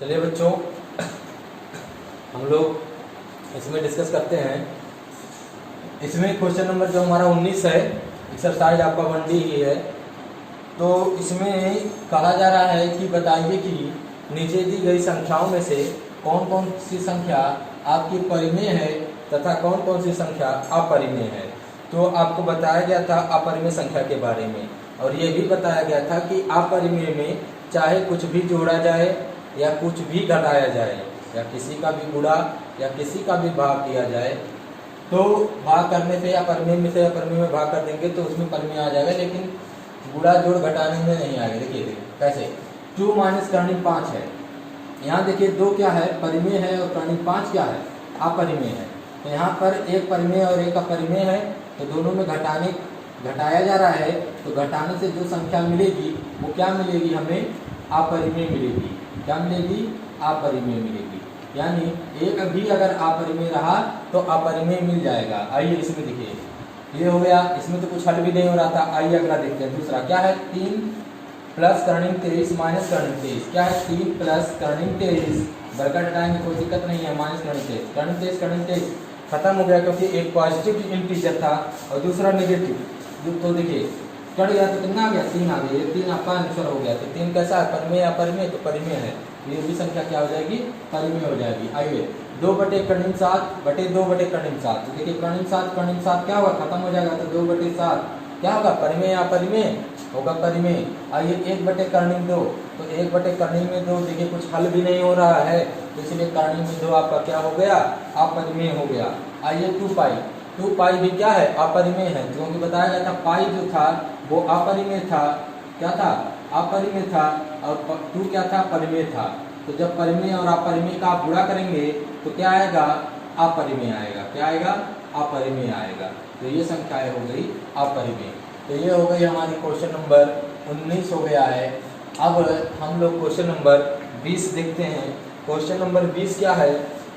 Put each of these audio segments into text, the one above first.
चलिए बच्चों, हम लोग इसमें डिस्कस करते हैं। इसमें क्वेश्चन नंबर जो हमारा 19 है, एक्सरसाइज आपका 1D ही है। तो इसमें कहा जा रहा है कि बताइए कि नीचे दी गई संख्याओं में से कौन कौन सी संख्या आपकी परिमेय है तथा कौन कौन सी संख्या अपरिमेय है। तो आपको बताया गया था अपरिमेय संख्या के बारे में, और ये भी बताया गया था कि अपरिमेय में चाहे कुछ भी जोड़ा जाए या कुछ भी घटाया जाए या किसी का भी गुणा या किसी का भी भाग किया जाए, तो भाग करने से या परिमेय में से अपरिमेय में भाग कर देंगे तो उसमें परिमेय आ जाएगा, लेकिन गुणा जोड़ घटाने में नहीं आएगा। देखिए कैसे 2 माइनस कर्णिक 5 है। यहाँ देखिए 2 क्या है, परिमेय है, और कर्णिक 5 क्या है, अपरिमेय है। तो यहाँ पर एक परिमेय और एक अपरिमेय है, तो दोनों में घटाया जा रहा है। तो घटाने से जो संख्या मिलेगी वो क्या मिलेगी, हमें अपरिमेय मिलेगी। क्या मिलेगी, अपरिमेय मिलेगी। यानी एक भी अगर अपरिमेय रहा तो अपरिमेय मिल जाएगा। आइए इसमें देखिए, ये हो गया, इसमें तो कुछ हल भी नहीं हो रहा था। आइए अगला देखते हैं। दूसरा क्या है, 3 प्लस कर्णिक 23 माइनस कर्णिक 23। क्या है, 3 प्लस कर्णिक 23, बरकत हटाएंगे कोई दिक्कत नहीं है, माइनस कर्णिक 23। कर्णिक 23 खत्म हो गया, क्योंकि एक पॉजिटिव इंटीजर था और दूसरा नेगेटिव। तो देखिए कट गया तो कितना आ गया, 3 आ गया। ये 3 आपका आंसर हो गया। तो 3 कैसा है, परिमेय अपरिमेय, तो परिमेय है। ये भी संख्या क्या हो जाएगी, परिमेय हो जाएगी। आइए 2 बटे कर्णिक 7 बटे 2 बटे कर्णिक 7। तो देखिए कर्णिक 7 क्या होगा, खत्म हो जाएगा। तो 2 बटे 7 क्या होगा, परिमेय अपरिमेय होगा, परिमेय। आइए 1 बटे कर्णिक 2। तो 1 बटे कर्णिक में 2, देखिए कुछ हल भी नहीं हो रहा है, तो इसलिए कर्णिक में 2 आपका क्या हो गया, अपरिमेय हो गया। आइए 2 पाई भी क्या है, अपरिमेय है, क्योंकि बताया गया था पाई जो था वो अपरिमेय था। क्या था, अपरिमेय था, और 2 क्या था, परिमेय था। तो जब परिमेय और अपरिमेय का आप गुणा करेंगे तो क्या आएगा, अपरिमेय आएगा। क्या आएगा, अपरिमेय आएगा। तो ये संख्याएं हो गई अपरिमेय। तो ये हो गई हमारी क्वेश्चन नंबर 19 हो गया है। अब हम लोग क्वेश्चन नंबर 20 देखते हैं। क्वेश्चन नंबर 20 क्या है,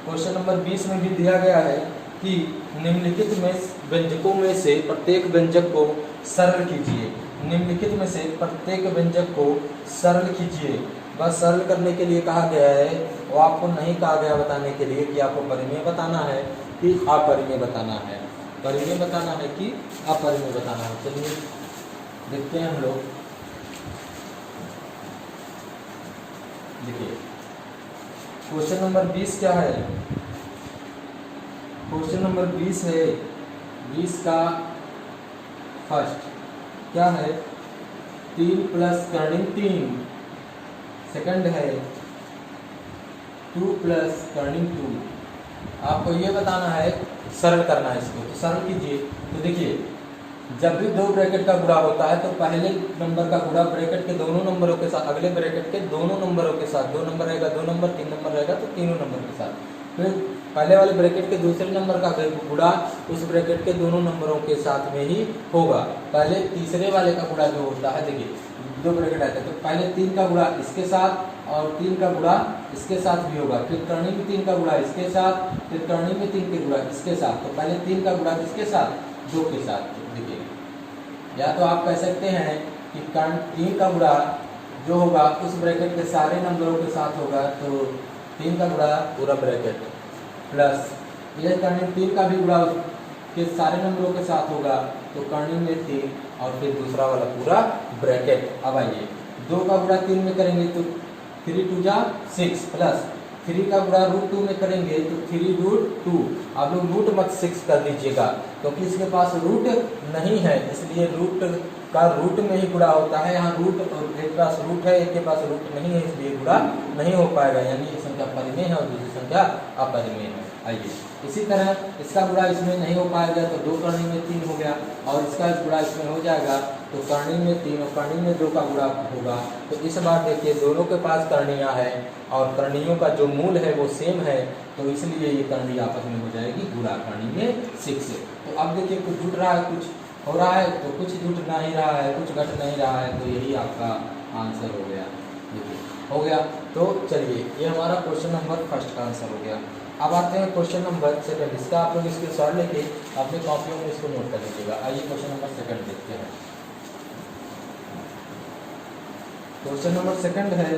क्वेश्चन नंबर 20 में भी दिया गया है कि निम्नलिखित में व्यंजकों में से प्रत्येक व्यंजक को सरल कीजिए। निम्नलिखित में से प्रत्येक व्यंजक को सरल कीजिए। बस सरल करने के लिए कहा गया है, वो आपको नहीं कहा गया बताने के लिए कि आपको परिमेय बताना है कि अपरिमेय बताना है। परिमेय बताना है कि अपरिमेय बताना है। चलिए देखते हैं हम लोग। देखिए क्वेश्चन नंबर 20 क्या है, क्वेश्चन नंबर 20 है। 20 का फर्स्ट क्या है, 3 प्लस कर्णिक 3। सेकंड है 2 प्लस कर्णिक 2। आपको ये बताना है, सरल करना है इसको। तो सरल कीजिए। तो देखिए जब भी 2 ब्रैकेट का गुणा होता है तो पहले नंबर का गुणा ब्रैकेट के दोनों नंबरों के साथ, अगले ब्रैकेट के दोनों नंबरों के साथ, 2 नंबर रहेगा 2 नंबर, 3 नंबर रहेगा तो तीनों नंबर के साथ। फिर पहले वाले ब्रैकेट के दूसरे नंबर का गुणा उस ब्रैकेट के दोनों नंबरों के साथ में ही होगा। पहले तीसरे वाले का गुणा जो होता है, देखिए 2 ब्रैकेट आते हैं तो पहले 3 का गुणा इसके साथ और 3 का गुणा इसके साथ भी होगा। फिर कर्णिक में 3 का गुणा इसके साथ, फिर कर्णिक में 3 के गुणा इसके साथ। तो पहले 3 का गुणा किसके साथ, 2 के साथ। देखिए या तो आप कह सकते हैं कि 3 का गुणा जो होगा उस ब्रैकेट के सारे नंबरों के साथ होगा, तो 3 का गुणा पूरा ब्रैकेट प्लस ये कर्णिक 3 का भी गुणा के सारे नंबरों के साथ होगा, तो कर्णिक में 3 और फिर दूसरा वाला पूरा ब्रैकेट। अब आइए 2 का गुणा 3 में करेंगे तो 3 2 जा 6 प्लस 3 का गुणा √2 में करेंगे तो 3√2। आप लोग रूट मत 6 कर दीजिएगा, क्योंकि इसके पास रूट नहीं है, इसलिए रूट का रूट में ही गुणा होता है। यहाँ रूट और एक के पास रूट है, एक के पास रूट नहीं है, इसलिए गुणा नहीं हो पाएगा। यानी एक संख्या परिमेय है और दूसरी संख्या अपरिमेय है। आइए इसी तरह इसका गुणा इसमें नहीं हो पाएगा तो 2 कर्णिक में 3 हो गया, और इसका गुणा इसमें हो जाएगा तो कर्णिक में 3 और कर्णिक में 2 का गुणा होगा। तो इस बार देखिए दोनों के पास कर्णियाँ है और कर्णियों का जो मूल है वो सेम है, तो इसलिए ये कर्णी आपस में हो जाएगी गुणा। कर्णिक में 6। तो अब देखिए कुछ जुट रहा है, कुछ हो रहा है, तो कुछ जुट नहीं रहा है, कुछ घट नहीं रहा है, तो यही आपका आंसर हो गया। देखिए हो गया। तो चलिए ये हमारा क्वेश्चन नंबर फर्स्ट का आंसर हो गया। अब आते हैं क्वेश्चन नंबर सेकंड। इसका आप लोग इसके सॉल्व लेके अपने कॉपियों में इसको नोट कर लीजिएगा। आइए क्वेश्चन नंबर सेकंड देखते हैं। क्वेश्चन नंबर सेकंड है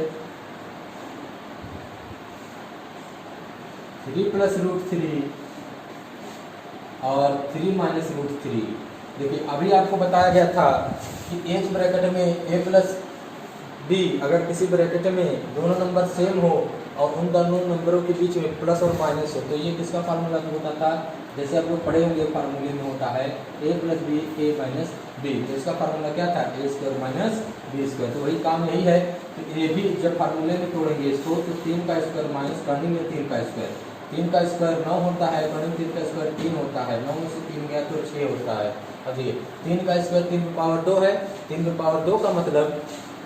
3 प्लस रूट 3 और 3 माइनस रूट 3। देखिए अभी आपको बताया गया था कि एक ब्रैकेट में a प्लस b, अगर किसी ब्रैकेट में दोनों नंबर सेम हो और उन दोनों नंबरों के बीच में प्लस और माइनस हो, तो ये किसका फार्मूला होता था? जैसे आप लोग पढ़े होंगे फार्मूले में होता है a plus B A minus B. तो इसका फार्मूला क्या था? A square minus B square. तो वही काम यही है। तो ये भी जब फार्मूले में तोड़ेंगे इसको तो 3 का स्क्वायर माइनस कर्निंग में 3 का स्क्वायर, 3 का स्क्वायर 9 होता है, कर्निंग 3 का स्क्वायर 3 होता है, 9 में से 3 गया तो 6 होता है। अब ये 3 का स्क्वायर 3 की पावर 2 है, 3 की पावर 2 का मतलब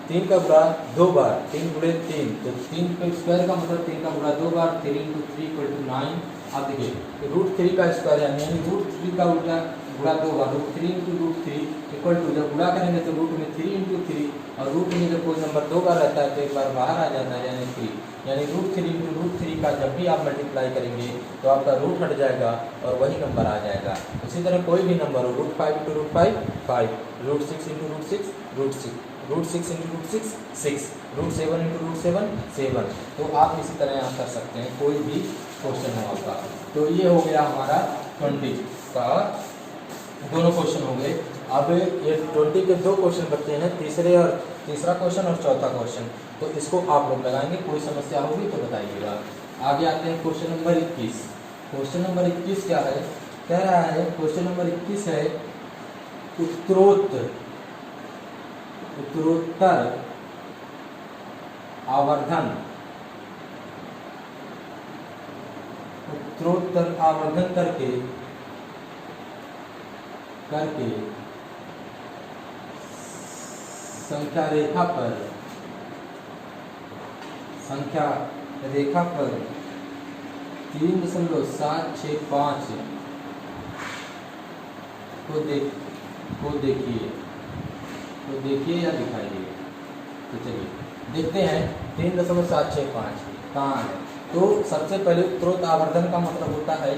3 का गुणा 2 बार, 3 गुणे 3, तो 3 के स्क्वायर का मतलब 3 का गुणा 2 बार, 3 × 3 = 9। अब देखिए रूट 3 का स्क्वायर यानी रूट 3 का उल्टा गुणा 2 बार, रूट 3 × रूट 3 इक्वल टू, जब गुणा करेंगे तो रूट में 3 × 3 और रूट में जब कोई नंबर 2 बार रहता है तो एक बार बाहर आ जाता है यानी 3, यानी रूट 3 × रूट 3 का जब भी आप मल्टीप्लाई करेंगे तो आपका रूट हट जाएगा और वही नंबर आ जाएगा। उसी तरह कोई भी नंबर हो, root 5 × root 5 5, root 6 × root 6 root 6, root 6 × root 6 6, root 7 × root 7 7। तो आप इसी तरह यहाँ कर सकते हैं कोई भी क्वेश्चन हो आपका। तो ये हो गया हमारा 20 का दोनों क्वेश्चन हो गए। अब ये 20 के 2 क्वेश्चन बचे हैं, तीसरा क्वेश्चन और चौथा क्वेश्चन। तो इसको आप लोग लगाएंगे, कोई समस्या होगी तो बताइएगा। आगे आते हैं क्वेश्चन नंबर 21। क्वेश्चन नंबर 21 क्या है? कह रहा है क्वेश्चन नंबर 21 है उत्तरोत्तर आवर्धन, उत्तरोत्तर आवर्धन करके संख्या रेखा पर 3.765 को देखिए या दिखाइए। तो चलिए देखते हैं 3.765 कहाँ है। तो सबसे पहले उत्तरोत्तर आवर्धन का मतलब होता है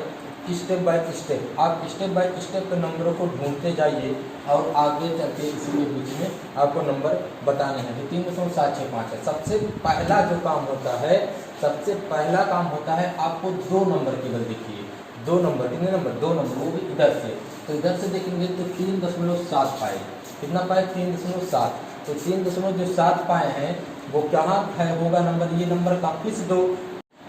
स्टेप बाय स्टेप, आप स्टेप बाय स्टेप के नंबरों को ढूंढते जाइए और आगे चलके इसके बीच में आपको नंबर बताने हैं। तो 3.765 है। सबसे पहला जो काम होता है, सबसे पहला काम होता है आपको 2 नंबर केवल देखिए, 2 नंबर, कितने नंबर? 2 नंबर, वो भी इधर से। तो इधर से देखेंगे तो 3.7 पाए, कितना पाए? 3.7। तो 3.7 पाए हैं, वो कहाँ है होगा नंबर? ये नंबर का किस 2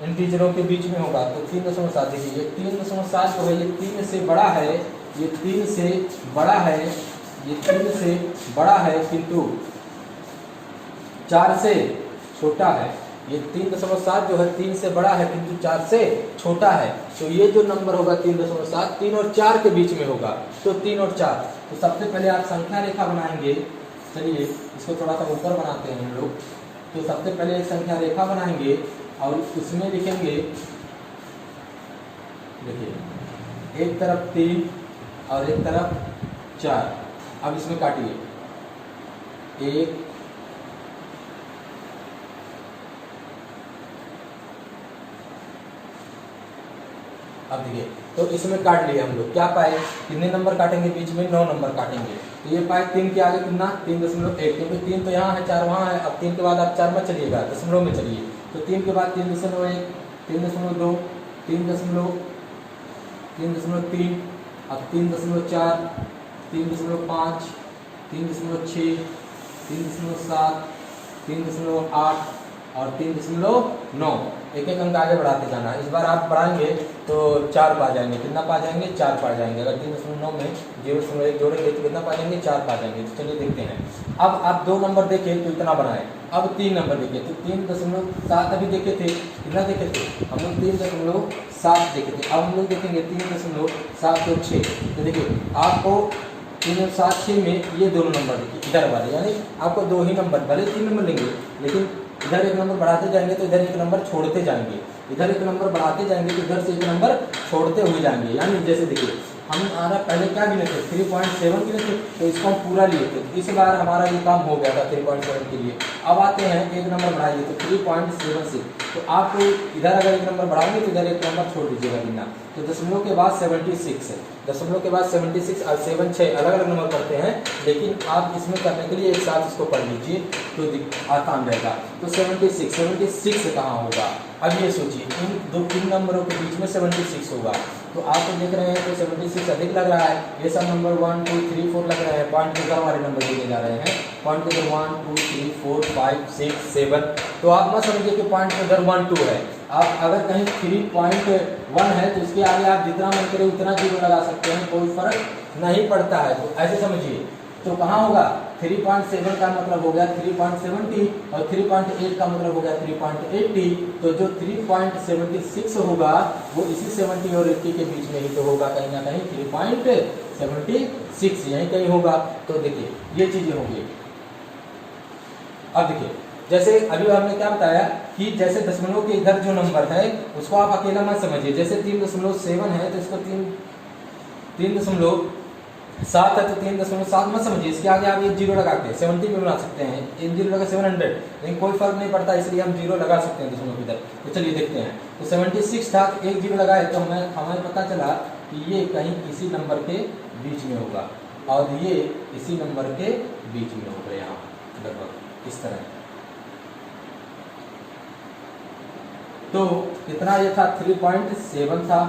इंटीजरों के बीच में होगा? तो 3.7 देखिए, ये 3.7 जो है ये 3 से बड़ा है, ये 3 से बड़ा है, ये 3 से बड़ा है किंतु 4 से छोटा है। ये 3.7 जो है 3 से बड़ा है किंतु 4 से छोटा है। तो ये जो नंबर होगा 3.7 3 और 4 के बीच में होगा। तो 3 और 4, तो सबसे पहले आप संख्या रेखा बनाएंगे। चलिए इसको थोड़ा सा ऊपर बनाते हैं हम लोग। तो सबसे पहले एक संख्या रेखा बनाएंगे और उसमें लिखेंगे, देखिए एक तरफ 3 और एक तरफ 4। अब इसमें काटिए, 1 अब देखिए, तो इसमें काट लिए हम लोग, क्या पाए? कितने नंबर काटेंगे बीच में? 9 नंबर काटेंगे। तो ये पाए 3 के आगे कितना? 3.1, क्योंकि 3 तो यहाँ है, 4 वहाँ है। अब 3 के बाद आप 4 में चलिएगा, दशमलव में चलिए। तो 3 के बाद 3.1, 3.2, 3.3, अब 3.4, 3.5, 3.6, 3.7, 3.8 और 3.9। एक एक अंक आगे बढ़ाते जाना है। इस बार आप बढ़ाएंगे तो 4 पा जाएंगे। कितना पा जाएंगे? 4 पा जाएंगे। अगर 3.9 में 0.1 जोड़ेंगे तो कितना पा जाएंगे? 4 पा जाएंगे। तो चलिए देखते हैं। अब आप 2 नंबर देखे तो इतना बनाए। अब 3 नंबर देखे तो 3.7 अभी देखे थे, कितना देखे थे हम लोग? 3.7 देखे थे। अब हम लोग देखेंगे 3.726। तो देखिए आपको 3.76 में ये दोनों नंबर देखिए, इधर वाले, यानी आपको 2 ही नंबर, भले 3 नंबर लेंगे लेकिन इधर एक नंबर बढ़ाते जाएंगे तो इधर एक नंबर छोड़ते जाएंगे, इधर एक नंबर बढ़ाते जाएंगे तो इधर से एक नंबर छोड़ते हुए जाएंगे। यानी जैसे देखिए हम हमारा पहले क्या गिने थे? 3.7 गिने थे, तो इसको हम पूरा लिए थे। इस बार हमारा ये काम हो गया था 3.7 के लिए। अब आते हैं एक नंबर बढ़ाइए तो 3.76। तो आप इधर अगर एक नंबर बढ़ाएंगे तो इधर एक नंबर छोड़ दीजिएगा गिनना। तो दशमलव के बाद 76 है, दशमलव के बाद 76 और 7 6 अलग अलग नंबर पढ़ते हैं, लेकिन आप इसमें करने के लिए एक साथ इसको पढ़ लीजिए तो आसान रहेगा। तो 76 कहाँ होगा? अब ये सोचिए इन तीन नंबरों के बीच में 76 होगा, तो आप तो देख रहे हैं तो 76 अधिक लग रहा है। ये सब नंबर 1 2 3 4 लग रहे हैं, पॉइंट के घर वाले नंबर दिए जा रहे हैं, पॉइंट के घर 1 2 3 4 5 6 7। तो आप मत समझिए कि पॉइंट के घर 1 2 है। आप अगर कहीं 3.1 है तो इसके आगे आप जितना मन करे उतना जीरो लगा सकते हैं, कोई फर्क नहीं पड़ता है। तो ऐसे समझिए, तो कहाँ होगा 3.7 का मतलब हो गया 3.70 और 3.8 का मतलब हो गया 3.80। तो जो 3.76 होगा वो इसी 70 और 80 के बीच में ही तो होगा, कहीं ना कहीं 3.76 यही कहीं होगा। तो देखिए ये चीजें होंगी। अब देखिए जैसे अभी हमने क्या बताया कि जैसे दशमलव के इधर जो नंबर है उसको आप अकेला मत समझिए। जैसे 3.7 है तो इसको 3.7 है तो 3.7 मत समझिए, इसके आगे आप एक जीरो लगा के 70 भी बना सकते हैं, एक जीरो लगा 700, लेकिन कोई फर्क नहीं पड़ता, इसलिए हम जीरो लगा सकते हैं दशमलव की इधर। तो चलिए देखते हैं। तो 76 था, एक जीरो लगाए तो हमें पता चला कि ये कहीं इसी नंबर के बीच में होगा और ये इसी नंबर के बीच में होगा, यहाँ लगभग इस तरह। तो कितना ये था 3.7 था,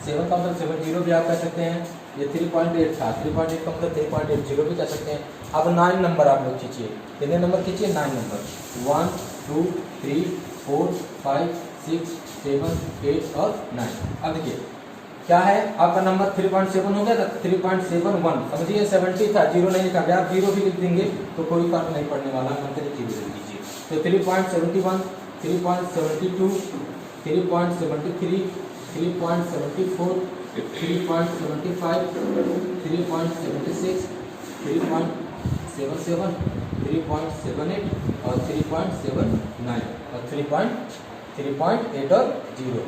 7 का मतलब 70 भी आप कह सकते हैं। ये 3.8 था, 3.8 का मतलब 3.80 भी कह सकते हैं। अब 9 नंबर आप लोग खींचिए, कितने नंबर खींचिए 9 नंबर 1 2 3 4 5 6 7 8 और 9। अब देखिए क्या है आपका नंबर 3.7 हो गया था, 3.71 समझिए 70 था, जीरो नहीं लिखा गया, आप जीरो भी लिख देंगे तो कोई फर्क नहीं पड़ने वाला, मतलब जीरो लिख दीजिए। तो 3.71 3.72 3.73 3.74 3.75 3.76 3.77 3.78 और 3.79 और 3.8 और 0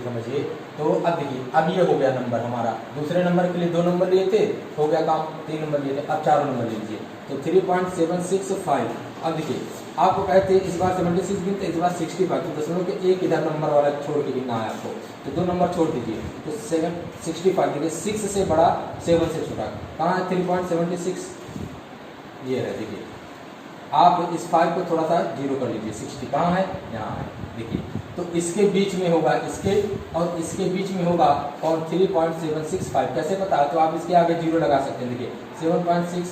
समझिए। तो अब देखिए अब ये हो गया नंबर हमारा। दूसरे नंबर के लिए 2 नंबर लिए थे, हो गया काम, 3 नंबर लिए थे, अब 4 नंबर लीजिए। तो 3.765। अब देखिए आपको कहते हैं इस बार 76 गिनते, इस बार 65, तो दशमलव के एक इधर नंबर वाला छोड़ के गिनना है आपको, तो 2 नंबर छोड़ दीजिए। तो 65 देखिए 6 से बड़ा 7 से छोटा कहाँ है 3.76, ये है। देखिए आप इस 5 को थोड़ा सा जीरो कर लीजिए, 60 कहाँ है यहाँ है, देखिए। तो इसके बीच में होगा, इसके और इसके बीच में होगा और 3.765 कैसे पता, तो आप इसके आगे जीरो लगा सकते हैं। देखिए 7.60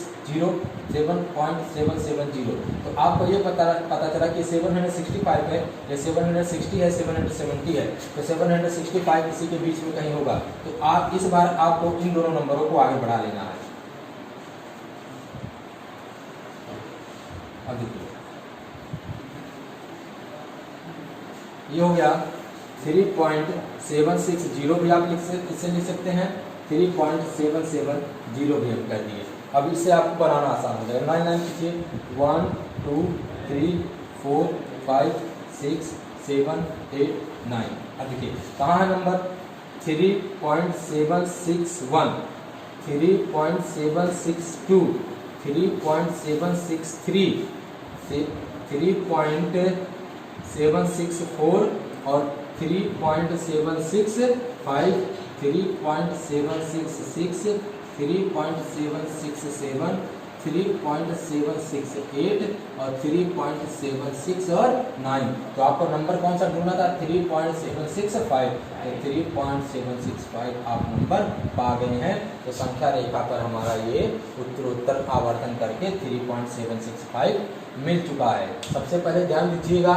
7.770। तो आपको ये पता चला कि 765 है, या 760 है, 770 है, तो 765 इसी के बीच में कहीं होगा। तो आप इस बार आपको इन दोनों नंबरों को आगे बढ़ा लेना है। अब देखिए ये हो गया 3.760 भी आप इससे लिख सकते हैं, 3.770 भी हम कर दिए। अब इससे आपको बनाना आसान हो जाएगा। 9 कीजिए 1 2 3 4 5 6 7 8 9। अब देखिए कहाँ है नंबर 3.761 3.762 3.763 3.764 और 3.765 3.766 3.767 3.768 और 3.76 और 9। तो आपको नंबर कौन सा ढूंढना था 3.765, तो 3.765 आप नंबर पा गए हैं। तो संख्या रेखा पर हमारा ये उत्तरोत्तर आवर्तन करके 3.765 मिल चुका है। सबसे पहले ध्यान दीजिएगा,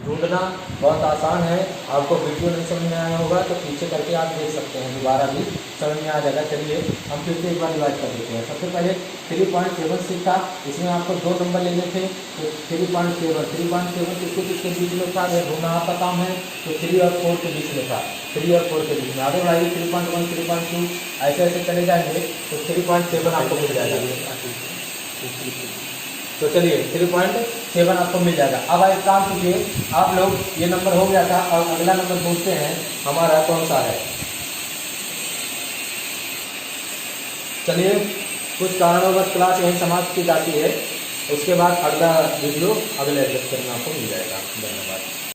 ढूंढना बहुत आसान है। आपको वीडियो नहीं समझ में आया होगा तो पीछे करके आप देख सकते हैं, दोबारा भी समझ में आ जाएगा। चलिए हम फिर से एक बार रिवाइज कर देते हैं। सबसे पहले 3.76 था, इसमें आपको 2 नंबर लेने थे, तो 3.7 इसके बीच में था, यह ढूंढना आपका काम है। तो 3 और 4 के बीच में था, 3 और 4 के बीच में आगे बढ़ाइए 3.1 3.2 ऐसे ऐसे चले जाएंगे तो 3.7 आपको मिल जाएगा। तो चलिए 3.7 आपको मिल जाएगा। अब एक काम कीजिए आप लोग, ये नंबर हो गया था और अगला नंबर ढूंढते हैं हमारा कौन सा है। चलिए कुछ कारणोंवश क्लास यहीं समाप्त की जाती है, उसके बाद अगला वीडियो अगले लेक्चर में आपको मिल जाएगा। धन्यवाद।